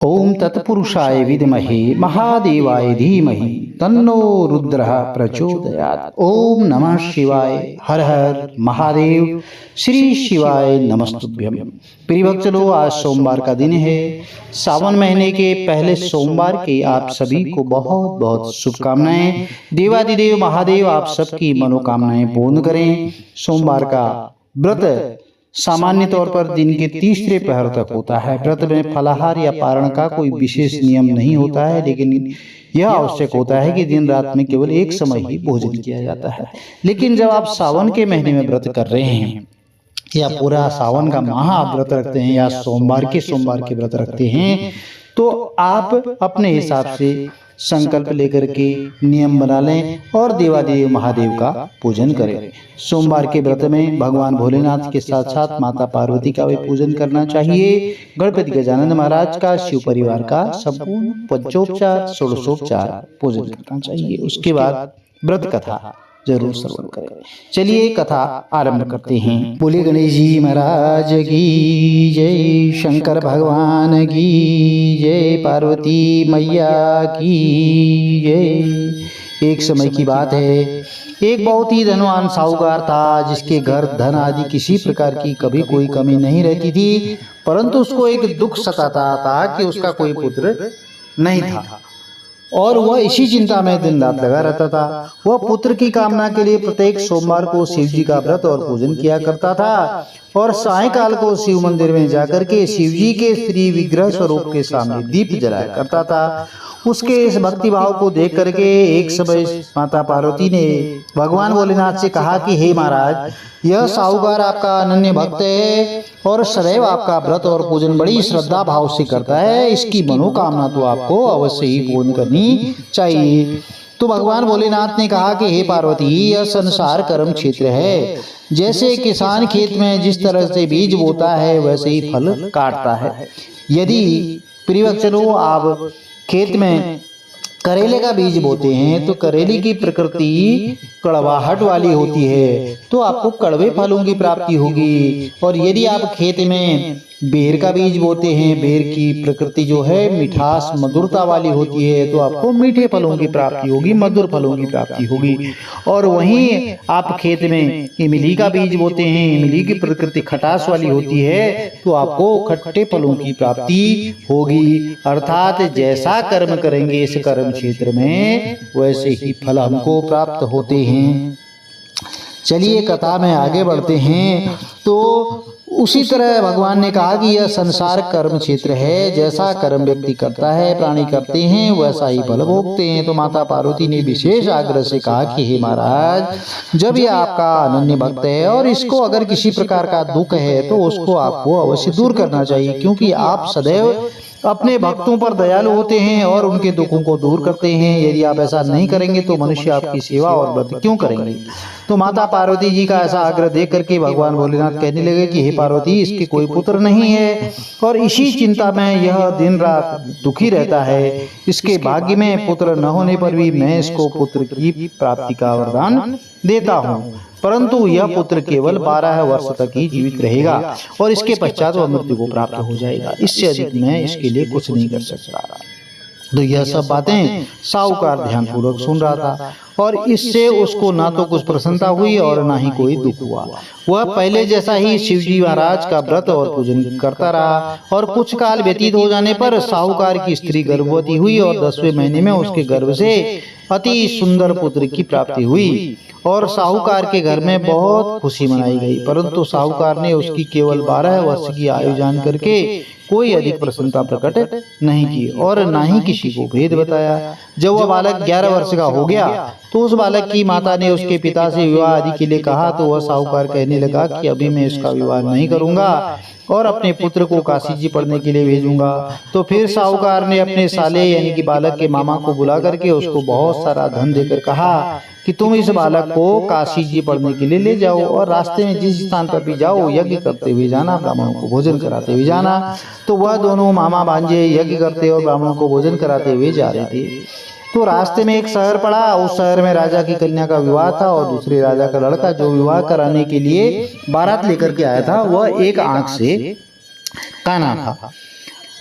ओम तत्पुरुषाय विद्महे महादेवाय धीमहि तन्नो रुद्रः प्रचोदयात्। ओम नमः शिवाय। हर हर महादेव। श्री शिवाय नमस्तुभ्यम। प्रिय भक्तों, आज सोमवार का दिन है। सावन महीने के पहले सोमवार की आप सभी को बहुत बहुत शुभकामनाएं। देवादिदेव महादेव आप सबकी मनोकामनाएं पूर्ण करें। सोमवार का व्रत सामान्य तौर पर दिन के तीसरे पहर तक होता है। व्रत में फलाहार या पारण का कोई विशेष नियम नहीं होता है, लेकिन यह आवश्यक होता है कि दिन रात में केवल एक समय ही भोजन किया जाता है। लेकिन जब आप सावन के महीने में व्रत कर रहे हैं या पूरा सावन का माह आप व्रत रखते हैं या सोमवार के व्रत रखते हैं, तो आप अपने हिसाब से संकल्प लेकर के नियम बना लें और देवादेव महादेव का पूजन करें। सोमवार के व्रत में भगवान भोलेनाथ के साथ साथ माता पार्वती का भी पूजन करना चाहिए। गणपति गजानन महाराज का, शिव परिवार का संपूर्ण पंचोपचार षोडशोपचार पूजन करना चाहिए। उसके बाद व्रत कथा जरूर श्रवण करें। चलिए कथा आरंभ करते हैं। बोले गणेश जी महाराज की जय, शंकर भगवान की जय, पार्वती मैया की जय। एक समय की बात है, एक बहुत ही धनवान साहूकार था, जिसके घर धन आदि किसी प्रकार की कभी कोई कमी नहीं रहती थी। परंतु उसको एक दुख सताता था कि उसका कोई पुत्र नहीं था और वह इसी चिंता में दिन रात लगा रहता था। वह पुत्र की कामना के लिए प्रत्येक सोमवार को शिव जी का व्रत और पूजन किया करता था और सायंकाल को शिव मंदिर में जाकर के शिव जी के श्री विग्रह स्वरूप के सामने दीप जलाया करता था। उसके इस भक्ति भाव को देख करके एक समय माता पार्वती ने भगवान भोलेनाथ से कहा कि हे महाराज, यह साहूकार आपका अनन्य भक्त है और सदैव आपका व्रत और पूजन बड़ी श्रद्धा भाव से करता है। इसकी मनोकामना तो आपको अवश्य ही पूर्ण करनी चाहिए। तो भगवान भोलेनाथ ने कहा कि हे पार्वती, यह संसार कर्म क्षेत्र है। जैसे किसान खेत में जिस तरह से बीज बोता है वैसे ही फल काटता है। यदि प्रियवचनों आप खेत में करेले का बीज बोते हैं तो करेले की प्रकृति कड़वाहट वाली होती है, तो आपको कड़वे फलों की प्राप्ति होगी। और यदि आप खेत में बेर का बीज बोते हैं, बेर की प्रकृति जो है मिठास मधुरता वाली होती है, तो आपको मीठे फलों की प्राप्ति होगी, मधुर फलों की प्राप्ति होगी। और वहीं आप खेत में इमली का बीज बोते हैं, इमली की प्रकृति खटास वाली होती है, तो आपको खट्टे फलों की प्राप्ति होगी। अर्थात जैसा कर्म करेंगे इस कर्म क्षेत्र में वैसे ही फल हमको प्राप्त होते हैं। चलिए कथा में आगे बढ़ते हैं। तो उसी तरह भगवान ने कहा कि यह संसार कर्म क्षेत्र है। जैसा कर्म व्यक्ति करता है, प्राणी करते हैं, वैसा ही फल भोगते हैं। तो माता पार्वती ने विशेष आग्रह से कहा कि हे महाराज, जब यह आपका अनन्य भक्त है और इसको अगर किसी प्रकार का दुख है तो उसको आपको अवश्य दूर करना चाहिए, क्योंकि आप सदैव अपने भक्तों पर दयालु होते हैं और उनके दुखों को दूर करते हैं। यदि आप ऐसा नहीं करेंगे तो मनुष्य आपकी सेवा और व्रत क्यों करेंगे। तो माता पार्वती जी का ऐसा आग्रह देख करके भगवान भोलेनाथ कहने लगे कि हे पार्वती, इसके कोई पुत्र नहीं है और इसी चिंता में यह दिन रात दुखी रहता है। इसके भाग्य में पुत्र न होने पर भी मैं इसको पुत्र की प्राप्ति का वरदान देता हूँ, परंतु यह पुत्र केवल 12 वर्ष तक ही जीवित रहेगा और इसके पश्चात वह मृत्यु को प्राप्त हो जाएगा। इससे अधिक मैं इसके लिए कुछ नहीं कर सकता। तो यह सब बातें साहूकार ध्यानपूर्वक सुन रहा था और इससे उसको ना तो कुछ प्रसन्नता हुई और ना ही कोई दुख हुआ। वह पहले जैसा ही शिवजी महाराज का व्रत और पूजन करता रहा और कुछ काल व्यतीत हो जाने पर साहूकार की स्त्री गर्भवती हुई और 10वें महीने में उसके गर्भ से अति सुंदर पुत्र की प्राप्ति हुई और साहूकार के घर में बहुत खुशी मनाई गई। परंतु साहूकार ने उसकी केवल 12 वर्ष की आयु जान करके कोई अधिक प्रसन्नता प्रकट नहीं की और ना ही किसी को भेद बताया। जब वह बालक 11 वर्ष का हो गया तो उस बालक की माता ने उसके पिता से विवाह आदि के लिए कहा, तो वह साहूकार कहने लगा कि अभी मैं इसका विवाह नहीं करूंगा और अपने पुत्र को काशी जी पढ़ने के लिए भेजूंगा। तो फिर साहूकार ने अपने साले यानी कि बालक के मामा को बुला करके उसको बहुत सारा धन देकर कहा कि तुम इस बालक को काशी जी पढ़ने के लिए ले जाओ और रास्ते में जिस स्थान पर भी जाओ यज्ञ करते हुए जाना, ब्राह्मणों को भोजन कराते हुए जाना। तो वह दोनों मामा भांजे यज्ञ करते और ब्राह्मणों को भोजन कराते हुए जा रहे थे। तो रास्ते में एक शहर पड़ा। उस शहर में राजा की कन्या का विवाह था और दूसरे राजा का लड़का जो विवाह कराने के लिए बारात लेकर के आया था वह एक आंख से काना था।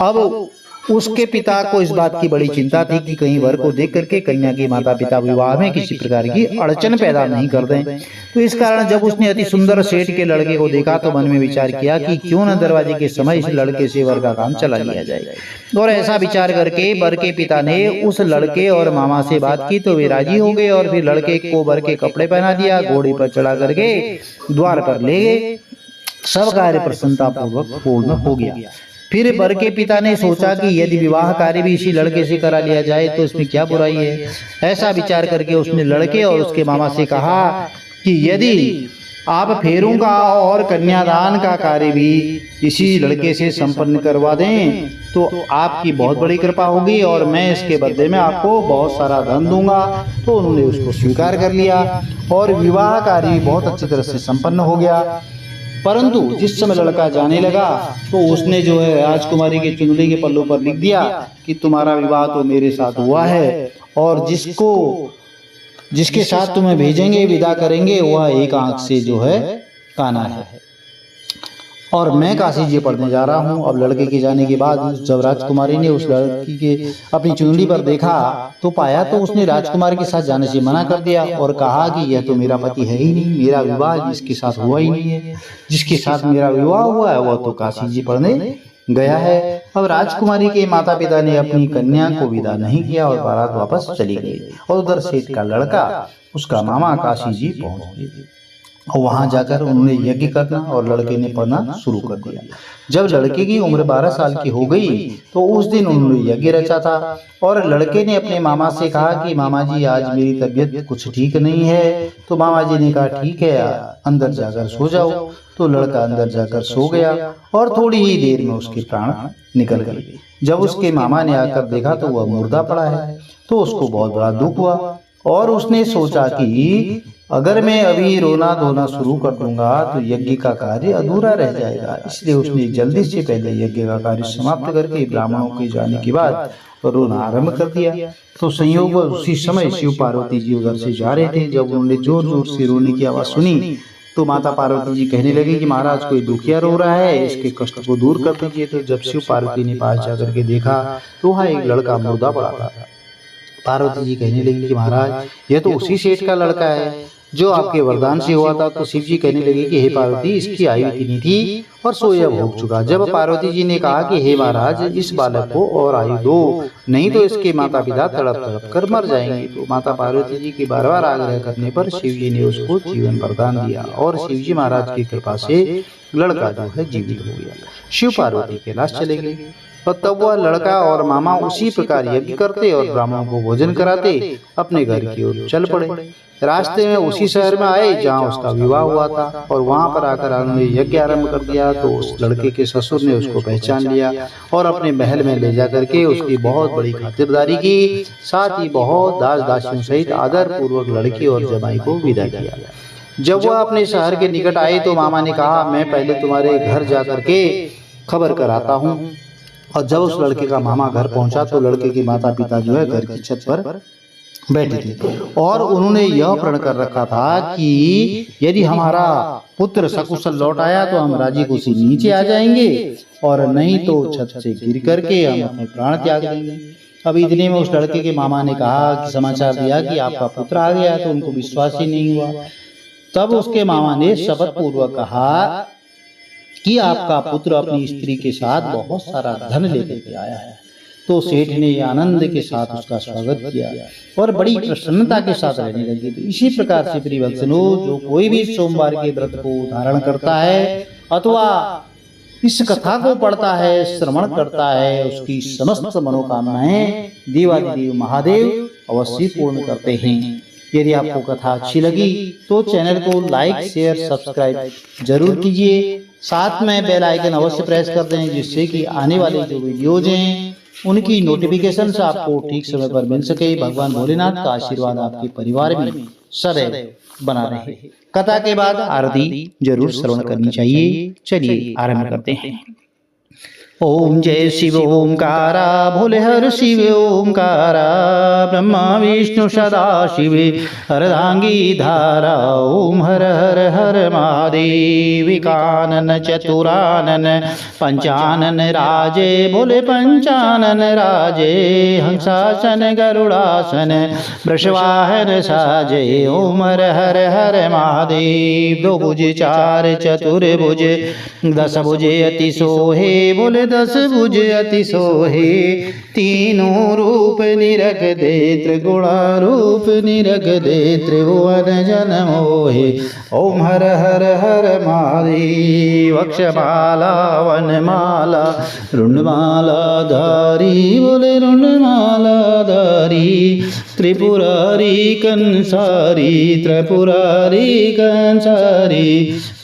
अब उसके पिता को इस बात की बड़ी चिंता थी कि कहीं वर को देख करके कन्या के माता पिता विवाह में किसी प्रकार की अड़चन पैदा नहीं कर दें। तो इस कारण जब उसने अति सुंदर सेठ के लड़के को देखा तो मन में विचार किया कि क्यों न दरवाजे के समय इस लड़के से वर का काम चला लिया जाए। और ऐसा विचार करके वर के पिता ने उस लड़के और मामा से बात की तो वे राजी हो गए और फिर लड़के को वर के कपड़े पहना दिया, घोड़े पर चढ़ा करके द्वार पर ले गए। सब कार्य प्रसन्नता पूर्वक पूर्ण हो गया। फिर वर के पिता ने सोचा कि यदि विवाह कार्य भी इसी लड़के से करा लिया जाए तो इसमें क्या बुराई है। ऐसा विचार करके उसने लड़के और उसके मामा से कहा कि यदि आप फेरूंगा और कन्यादान का कार्य भी इसी लड़के से संपन्न करवा दें तो आपकी बहुत बड़ी कृपा होगी और मैं इसके बदले में आपको बहुत सारा धन दूंगा। तो उन्होंने उसको स्वीकार कर लिया और विवाह कार्य भी बहुत अच्छी तरह से संपन्न हो गया। परंतु जिस समय लड़का जाने लगा तो उसने जो है राजकुमारी के चुनरी के पल्लू पर लिख दिया कि तुम्हारा विवाह तो मेरे साथ हुआ है और जिसके साथ तुम्हें भेजेंगे विदा करेंगे वह एक आंख से जो है काना है और मैं काशी जी पढ़ने जा रहा हूँ। अब लड़के के जाने के बाद जब राजकुमारी ने उस लड़की के अपनी चुनरी पर देखा तो पाया तो उसने राजकुमारी के साथ जाने से मना कर दिया और कहा कि यह तो मेरा पति है ही नहीं, मेरा विवाह जिसके साथ हुआ ही नहीं है, जिसके साथ मेरा विवाह हुआ है वह तो काशी जी पढ़ने गया है। अब राजकुमारी के माता पिता ने अपनी कन्या को विदा नहीं किया और बारात वापस चली गई और उधर सेठ का लड़का उसका मामा काशी जी पहुंच गए और वहां जाकर उन्होंने यज्ञ करना और लड़के ने पढ़ना शुरू कर दिया। जब लड़के की उम्र 12 साल की हो गई तो उस दिन उन्होंने यज्ञ रचा था और लड़के ने अपने मामा से कहा कि मामा जी आज मेरी तबीयत कुछ ठीक नहीं है। तो मामा जी ने कहा ठीक है अंदर जाकर सो जाओ। तो लड़का अंदर जाकर सो गया और थोड़ी ही देर में उसके प्राण निकल गए। जब उसके मामा ने आकर देखा तो वह मुर्दा पड़ा है तो उसको बहुत बड़ा दुख हुआ और उसने सोचा कि अगर मैं अभी रोना धोना शुरू कर दूंगा तो यज्ञ का कार्य अधूरा रह जाएगा। इसलिए उसने जल्दी से पहले यज्ञ का कार्य समाप्त करके ब्राह्मणों के जाने के बाद रोना आरंभ कर दिया। तो संयोग उसी समय शिव पार्वती जी उधर से जा रहे थे। जब उन्होंने जोर जोर से रोने की आवाज सुनी तो माता पार्वती जी कहने लगी कि महाराज कोई दुखिया रो रहा है, इसके कष्ट को दूर कर दीजिए। तो जब शिव पार्वती ने पास जाकर के देखा तो वहाँ एक लड़का मुर्दा पड़ा था। पार्वती जी कहने लगी कि महाराज यह तो उसी सेठ का लड़का है जो आपके वरदान से हुआ था। तो शिव जी कहने लगे कि हे पार्वती इसकी आयु इतनी थी और सो यह भोग चुका। जब पार्वती जी ने कहा कि हे महाराज इस बालक को और आयु दो, नहीं तो इसके माता पिता तड़प तड़प कर मर जाएंगे। तो माता पार्वती जी की बार बार आग्रह करने पर शिव जी ने उसको जीवन वरदान दिया और शिव जी महाराज की कृपा से लड़का जो है जीवित हो गया। शिव पार्वती कैलाश चले गए और तब वह लड़का और मामा उसी प्रकार यज्ञ करते और ब्राह्मणों को भोजन कराते अपने घर की ओर चल पड़े। रास्ते में उसी शहर में आए जहाँ उसका विवाह हुआ था और वहां पर आकर उन्होंने यज्ञ आरंभ कर दिया। तो उस लड़के के ससुर ने उसको पहचान लिया और अपने महल में ले जाकर के उसकी बहुत बड़ी खातिरदारी की, साथ ही बहुत दास दासियों सहित आदर पूर्वक लड़की और जमाई को विदा किया। जब वह अपने शहर के निकट आए तो मामा ने कहा मैं पहले तुम्हारे घर जाकर के खबर कराता हूँ। और जब उस लड़के का मामा घर पहुंचा तो लड़के के माता पिता जो है घर की छत पर बैठे थे और उन्होंने यह प्रण कर रखा था कि यदि हमारा पुत्र सकुशल लौट आया तो हम राजी खुशी नीचे आ जाएंगे और नहीं तो छत से गिर करके हम अपने प्राण त्याग देंगे। अब इतने में उस लड़के के मामा ने कहा कि समाचार दिया कि आपका पुत्र आ गया। तो उनको विश्वास ही नहीं हुआ। तब उसके मामा ने शपथ पूर्वक कहा कि आपका पुत्र अपनी स्त्री के साथ बहुत सारा धन लेकर के आया है। तो सेठ ने आनंद के साथ उसका स्वागत किया और बड़ी प्रसन्नता के साथ रहने लगे। तो इसी प्रकार से प्रियवत्सनो जो कोई भी सोमवार के व्रत को धारण करता है अथवा इस कथा को पढ़ता है, श्रवण करता है, उसकी समस्त मनोकामनाएं देवादिदेव महादेव अवश्य पूर्ण करते हैं। यदि आपको कथा अच्छी लगी तो चैनल को लाइक शेयर सब्सक्राइब जरूर कीजिए। साथ में बेल आइकन अवश्य प्रेस कर दें जिससे कि आने वाले जो वीडियोज हैं उनकी नोटिफिकेशन आपको ठीक समय पर मिल सके। भगवान भोलेनाथ का आशीर्वाद आपके परिवार में सदैव बना रहे। कथा के बाद आरती जरूर श्रवण करनी चाहिए। चलिए आरंभ करते हैं। ओम जय शिव ओंकारा, भोले हर शिव ओंकारा, ब्रह्मा विष्णु सदा शिवे अर्धांगी धारा। ओम हर हर हर महादेव, कानन चतुरानन पंचानन राजे, भोले पंचानन राजे, हंसासन गरुड़ासन वृषवाहन साजे। ओम हर हर हर महादेव, दो भुज चार चतुर्भुज दस भुजे अति सोहे, बोले दस भुज अति सोहे। तीनों रूप निरख दे, त्रिगुणा रूप निरख दे, त्रिभुवन जन मोहे। ओम हर हर हर महादेव, अक्षमाला वनमाला रुंडमाला धारी, बोले रुंडमाला धारी। त्रिपुरारी कंसारी, त्रिपुरारी कंसारी,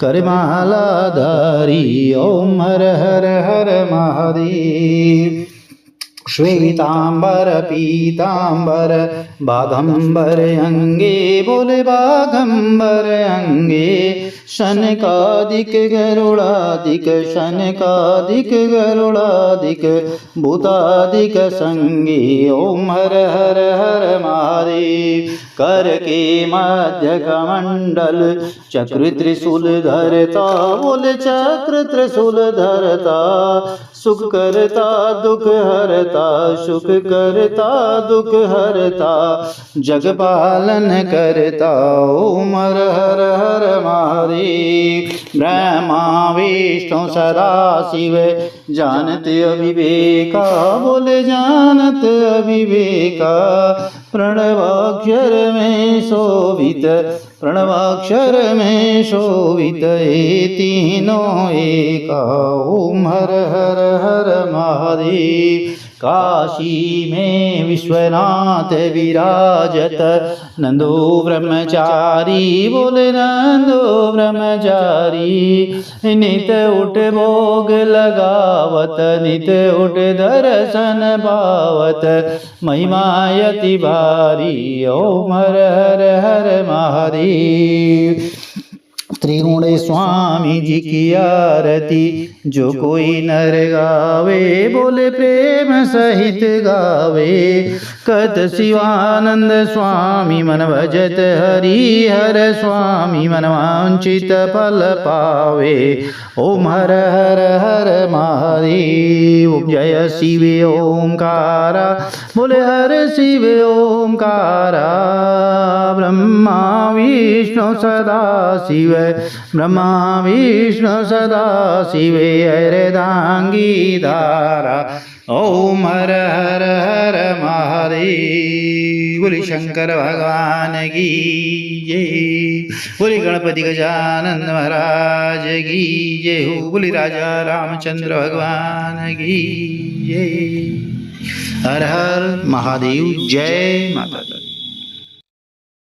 करमाला धारी। ओम हर हर हर महादेव। श्वेतांबर पीतांबर बाघंबर अंगे, बोले बाघंबर अंगे। शनकादिक गरुड़ादिक, शनकादिक गरुड़ादिक, भूतादिक संगे। ओम हर हर हर महादेव। कर के मध्य कमंडल चक्र त्रिशूल धरता, बोले चक्र त्रिशूल धरता। सुख करता दुख हरता, सुख करता दुख हरता, जग पालन करता। ओम हर हर हर महादेव। ब्रह्मा विष्णु सदा शिव जानत अविवेका, बोले जानत अविवेका। प्रणवाक्षर में शोभित, प्रणवाक्षर में शोभित, ये तीनों एका। ओम हर हर हर महादेव। काशी में विश्वनाथ विराजत, नंदो ब्रह्मचारी, बोले नंदो ब्रह्मचारी। नित उठ भोग लगावत, नित उठ दर्शन पावत, महिमायति भारी। ओम हर हर हर महादेव। त्रिगुण स्वामी जी की आरती जो कोई नर गावे, बोले प्रेम सहित गावे। कत शिवानंद स्वामी मन भजत हरि हर स्वामी, मन वांछित फल पावे। ओम हर हर हर महादेव। जय शिव ओंकारा, बोले हर शिव ओंकारा। ब्रह्मा विष्णु सदा शिव, ब्रह्मा विष्णु सदा शिवे अर्धांगी धारा। ओम हर हर हर महादेव। बोले शंकर भगवान की जय, बोले गणपति गजानन महाराज की जय हो, बोले राजा रामचंद्र भगवान की जय। हर हर महादेव। जय माता दी।